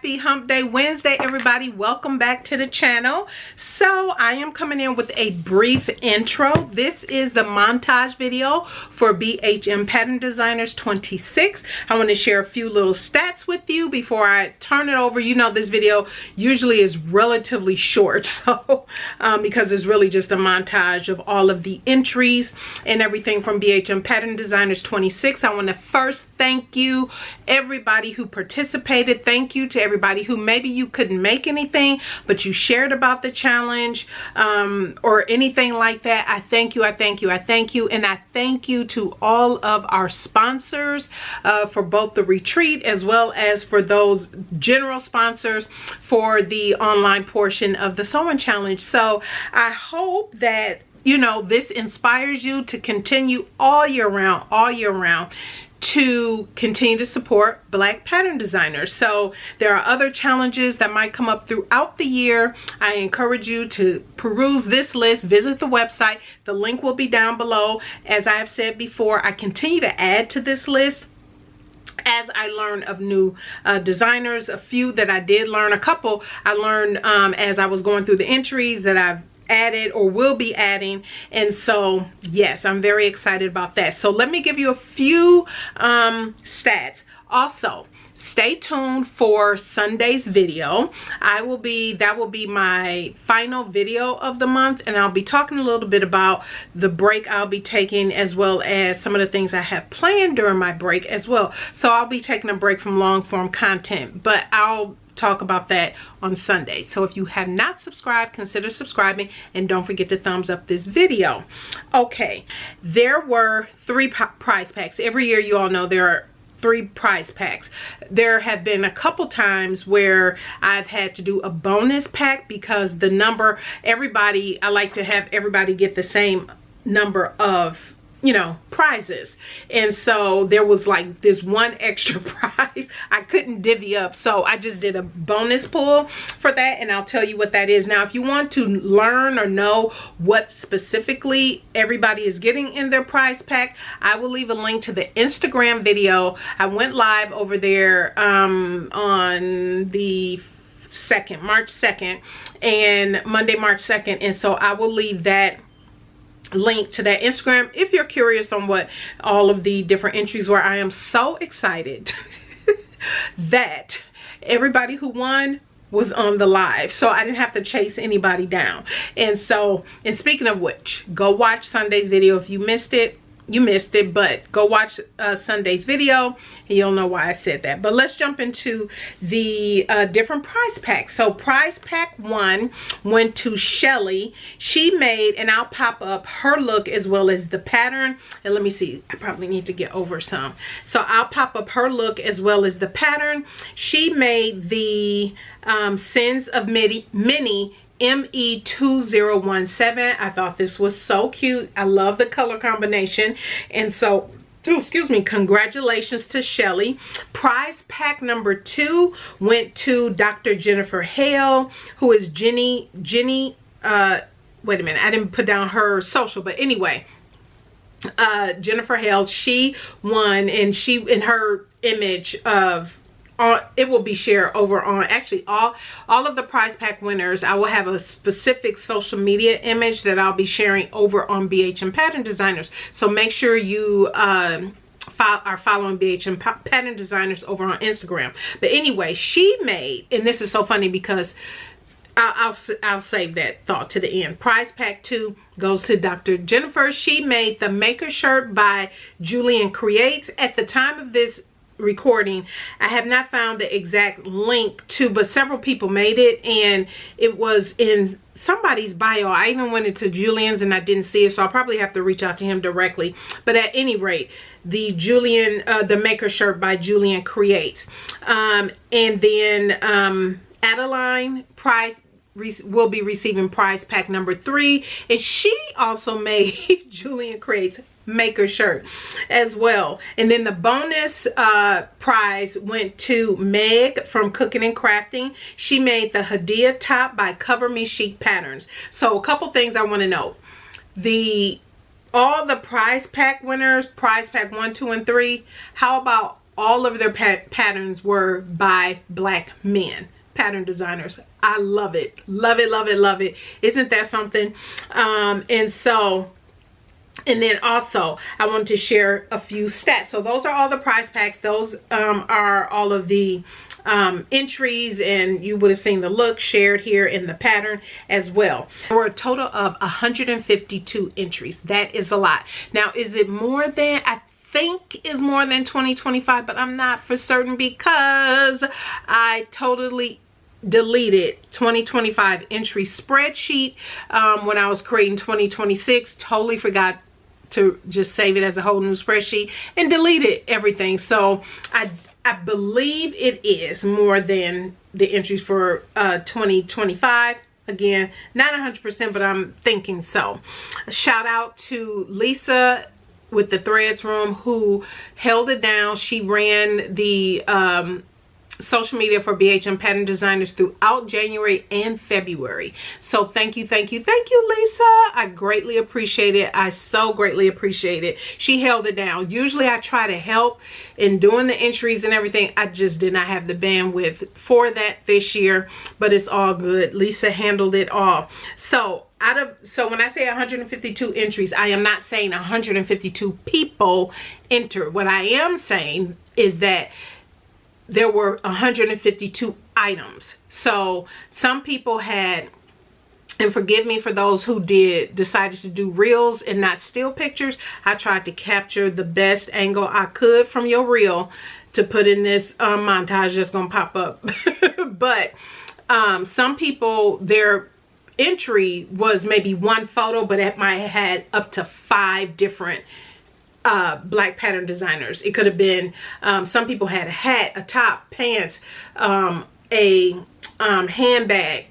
Happy Hump Day Wednesday, everybody. Welcome back to the channel. So I am coming in with a brief intro. This is the montage video for BHM Pattern Designers 26. I want to share a few little stats with you before I turn it over. You know, this video usually is relatively short, so because it's really just a montage of all of the entries and everything from BHM Pattern Designers 26. I want to first thank you, everybody who participated. Thank you to everybody who maybe you couldn't make anything, but you shared about the challenge or anything like that. I thank you, I thank you, I thank you. And I thank you to all of our sponsors for both the retreat as well as for those general sponsors for the online portion of the sewing challenge. So I hope that, you know, this inspires you to continue all year round to continue to support Black pattern designers. So there are other challenges that might come up throughout the year. I encourage you to peruse this list, visit the website. The link will be down below. As I have said before, I continue to add to this list as I learn of new designers. A few that I did learn, a couple I learned as I was going through the entries that I've added or will be adding. And so yes, I'm very excited about that. So let me give you a few stats. Also, stay tuned for Sunday's video. That will be my final video of the month, and I'll be talking a little bit about the break I'll be taking as well as some of the things I have planned during my break as well. So I'll be taking a break from long form content, but I'll talk about that on Sunday. So if you have not subscribed, consider subscribing, and don't forget to thumbs up this video. Okay, there were 3 prize packs. Every year, you all know there are 3 prize packs. There have been a couple times where I've had to do a bonus pack because the number, I like to have everybody get the same number of, you know, prizes. And so there was like this one extra prize I couldn't divvy up, so I just did a bonus pull for that, and I'll tell you what that is. Now, if you want to learn or know what specifically everybody is getting in their prize pack, I will leave a link to the Instagram video. I went live over there on the March 2nd, and Monday, March 2nd, and so I will leave that link to that Instagram if you're curious on what all of the different entries were. I am so excited that everybody who won was on the live, so I didn't have to chase anybody down. And so, and speaking of which, go watch Sunday's video. If you missed it, you missed it, but go watch Sunday's video and you'll know why I said that. But let's jump into the different prize packs. So prize pack 1 went to Shelly. She made, and I'll pop up her look as well as the pattern. And let me see, I probably need to get over some. So I'll pop up her look as well as the pattern. She made the Sins of Minnie ME2017. I thought this was so cute. I love the color combination. And so, excuse me, congratulations to Shelly. Prize pack number 2 went to Dr. Jennifer Hale, who is Jenny, wait a minute, I didn't put down her social, but anyway, Jennifer Hale, she won, and she, in her image of, it will be shared over on, actually all of the prize pack winners. I will have a specific social media image that I'll be sharing over on BHM Pattern Designers. So make sure you are following BHM Pattern Designers over on Instagram. But anyway, she made, and this is so funny because I'll save that thought to the end. Prize pack 2 goes to Dr. Jennifer. She made the Maker Shirt by Julian Creates. At the time of this recording, I have not found the exact link to, but several people made it, and it was in somebody's bio. I even went into Julian's and I didn't see it, so I'll probably have to reach out to him directly. But at any rate, the Maker Shirt by Julian Creates, and then Adeline Price will be receiving prize pack number 3, and she also made Julian Creates Maker Shirt as well. And then the bonus prize went to Meg from Cooking and Crafting. She made the Hadia top by Cover Me Chic Patterns. So a couple things I want to know. All the prize pack winners, prize pack 1, 2, and 3, how about all of their patterns were by Black men pattern designers. I love it, love it, love it, love it. Isn't that something? And then also I wanted to share a few stats. So those are all the prize packs. Those are all of the entries, and you would have seen the look shared here in the pattern as well. There were a total of 152 entries. That is a lot. Now, is it more than, I think is more than 2025, but I'm not for certain because I totally deleted 2025 entry spreadsheet when I was creating 2026. Totally forgot to just save it as a whole new spreadsheet and deleted everything. So I believe it is more than the entries for 2025. Again, not 100%, but I'm thinking so. Shout out to Lisa with the Threads Room who held it down. She ran the social media for BHM pattern designers throughout January and February. So thank you, thank you, thank you, Lisa. I greatly appreciate it. I so greatly appreciate it. She held it down. Usually I try to help in doing the entries and everything. I just did not have the bandwidth for that this year, but it's all good. Lisa handled it all. So when I say 152 entries, I am not saying 152 people entered. What I am saying is that there were 152 items. So some people had, and forgive me for those who decided to do reels and not still pictures. I tried to capture the best angle I could from your reel to put in this montage that's gonna pop up. But some people, their entry was maybe one photo, but it might have had up to 5 different Black pattern designers. It could have been some people had a hat, a top, pants, a handbag.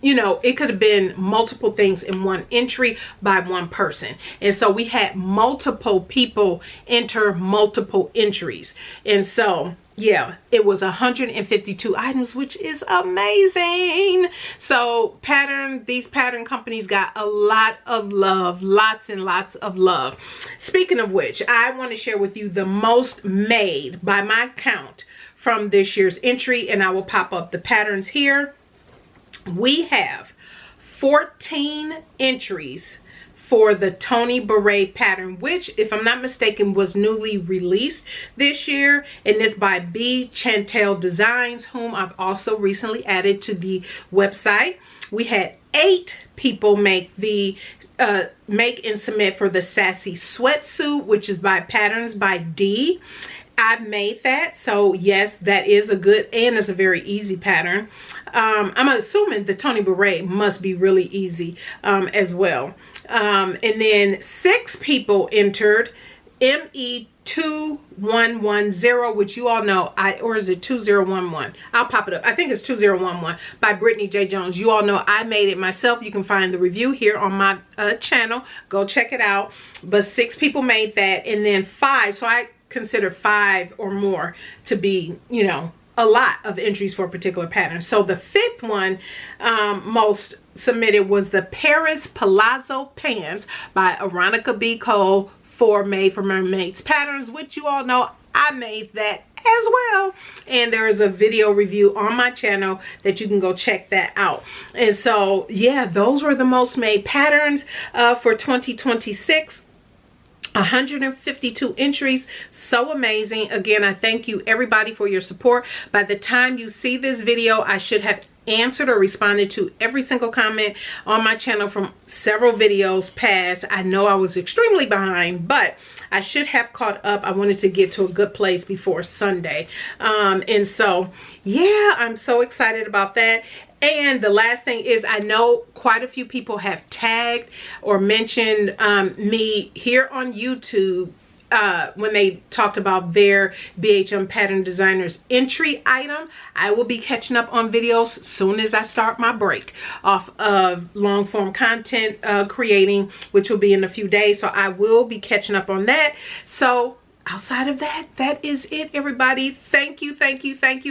You know, it could have been multiple things in one entry by one person. And so we had multiple people enter multiple entries. And so yeah, it was 152 items, which is amazing. So these pattern companies got a lot of love, lots and lots of love. Speaking of which, I want to share with you the most made by my count from this year's entry, and I will pop up the patterns here. We have 14 entries for the Tony Beret pattern, which, if I'm not mistaken, was newly released this year, and it's by B. Chantel Designs, whom I've also recently added to the website. We had 8 people make the make and submit for the Sassy Sweatsuit, which is by Patterns by D. I've made that, so yes, that is a good, and it's a very easy pattern. I'm assuming the Tony Beret must be really easy as well. And then 6 people entered ME2110, which you all know, or is it 2011? I'll pop it up. I think it's 2011 by Brittany J. Jones. You all know I made it myself. You can find the review here on my channel. Go check it out. But 6 people made that, and then 5. So I consider 5 or more to be, you know, a lot of entries for a particular pattern. So the 5th one most submitted was the Paris Palazzo Pants by Aronica B. Cole for Made for Mermaids Patterns, which you all know I made that as well. And there is a video review on my channel that you can go check that out. And so yeah, those were the most made patterns for 2026. 152 entries. So amazing. Again, I thank you everybody for your support. By the time you see this video, I should have answered or responded to every single comment on my channel from several videos past. I know I was extremely behind, but I should have caught up. I wanted to get to a good place before Sunday. And so yeah, I'm so excited about that. And the last thing is, I know quite a few people have tagged or mentioned me here on YouTube when they talked about their BHM pattern designers entry item. I will be catching up on videos soon as I start my break off of long form content creating, which will be in a few days. So I will be catching up on that. So outside of that, that is it, everybody. Thank you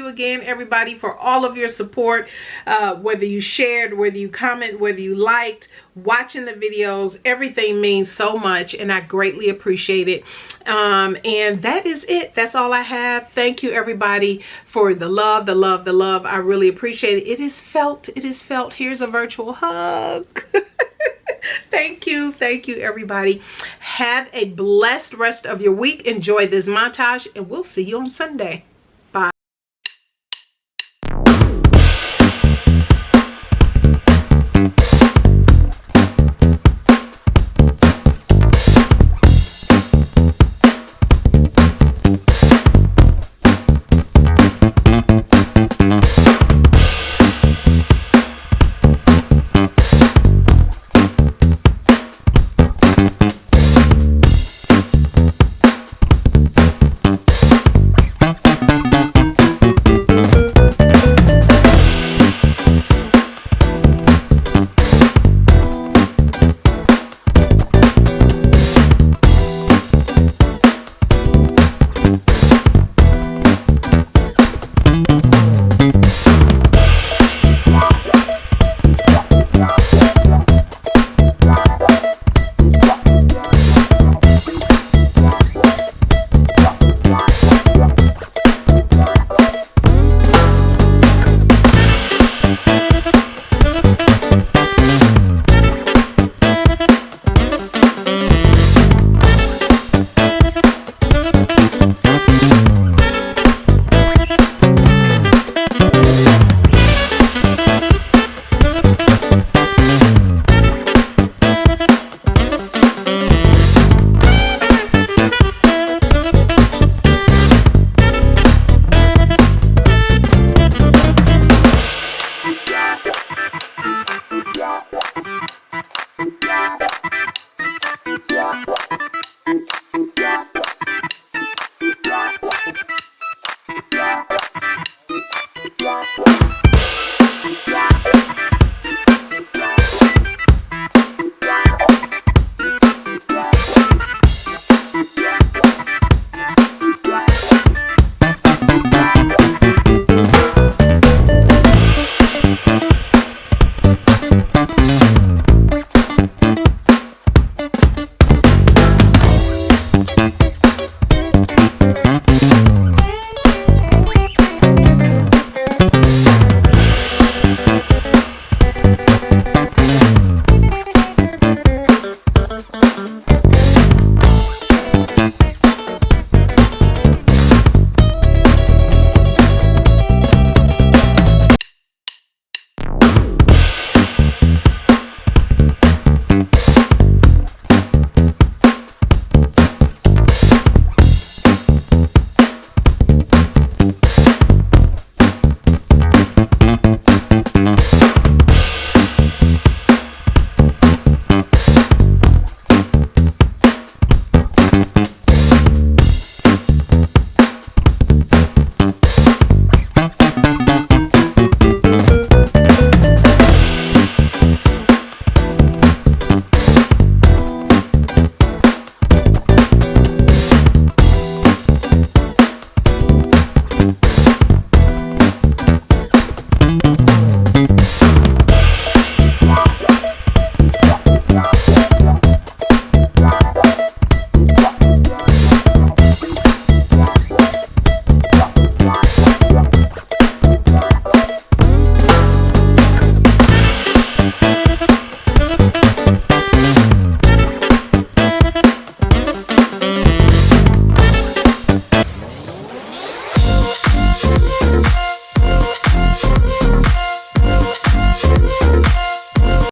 again, everybody, for all of your support. Whether you shared, whether you comment, whether you liked, watching the videos, everything means so much, and I greatly appreciate it. And that is it. That's all I have. Thank you, everybody, for the love, the love, the love. I really appreciate it. It is felt. It is felt. Here's a virtual hug. Thank you, everybody. Have a blessed rest of your week. Enjoy this montage, and we'll see you on Sunday.